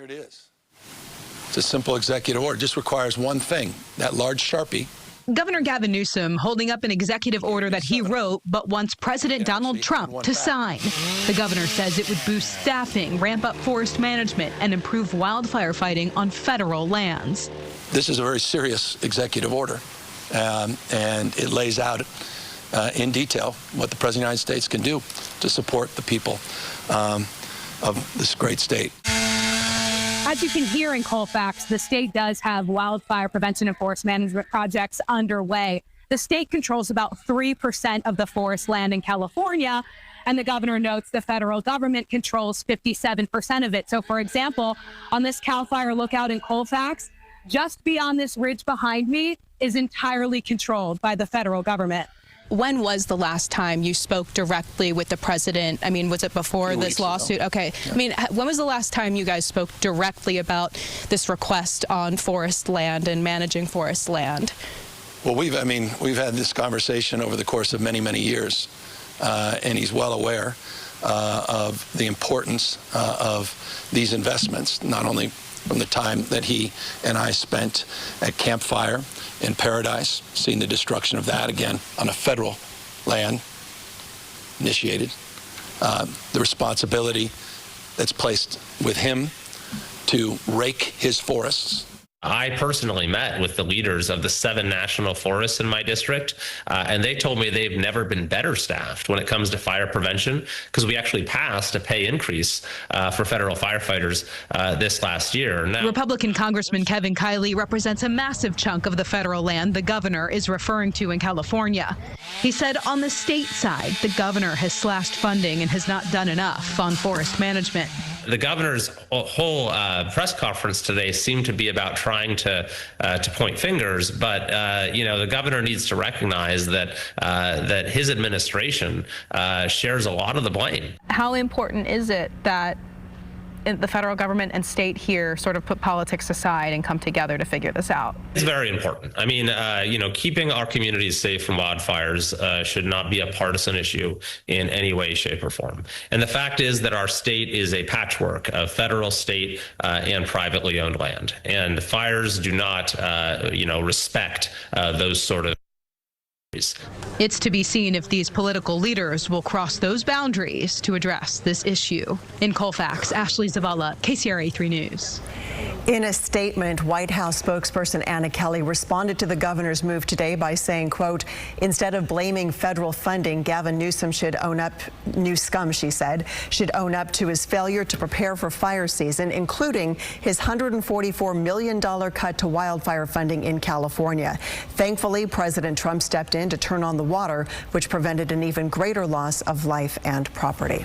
Here it is. It's a simple executive order. It just requires one thing, that large Sharpie. Governor Gavin Newsom holding up an executive order that he wrote but wants President Donald Trump to sign. The governor says it would boost staffing, ramp up forest management, and improve wildfire fighting on federal lands. This is a very serious executive order, and it lays out in detail what the President of the United States can do to support the people of this great state. As you can hear in Colfax, the state does have wildfire prevention and forest management projects underway. The state controls about 3% of the forest land in California, and the governor notes the federal government controls 57% of it. So, for example, on this CAL FIRE lookout in Colfax, just beyond this ridge behind me is entirely controlled by the federal government. When was the last time you spoke directly with the president? I mean, was it before this lawsuit? Ago. Okay. Yeah. I mean, when was the last time you guys spoke directly about this request on forest land and managing forest land? Well, we've had this conversation over the course of many, many years, and he's well aware of the importance of these investments, not only from the time that he and I spent at Camp Fire in Paradise, seeing the destruction of that again on a federal land initiated, the responsibility that's placed with him to rake his forests. I personally met with the leaders of the 7 national forests in my district, and they told me they've never been better staffed when it comes to fire prevention, because we actually passed a pay increase for federal firefighters this last year. Now, Republican Congressman Kevin Kiley represents a massive chunk of the federal land the governor is referring to in California. He said on the state side, the governor has slashed funding and has not done enough on forest management. The governor's whole press conference today seemed to be about trying to point fingers, but the governor needs to recognize that that his administration shares a lot of the blame. How important is it that the federal government and state here sort of put politics aside and come together to figure this out? It's very important. I mean, keeping our communities safe from wildfires should not be a partisan issue in any way, shape, or form. And the fact is that our state is a patchwork of federal, state, and privately owned land. And fires do not, respect those sort of. It's to be seen if these political leaders will cross those boundaries to address this issue. In Colfax, Ashley Zavala, KCRA 3 News. In a statement, White House spokesperson Anna Kelly responded to the governor's move today by saying, quote, instead of blaming federal funding, Gavin Newsom should own up, she said, should own up to his failure to prepare for fire season, including his $144 million cut to wildfire funding in California. Thankfully, President Trump stepped in to turn on the water, which prevented an even greater loss of life and property.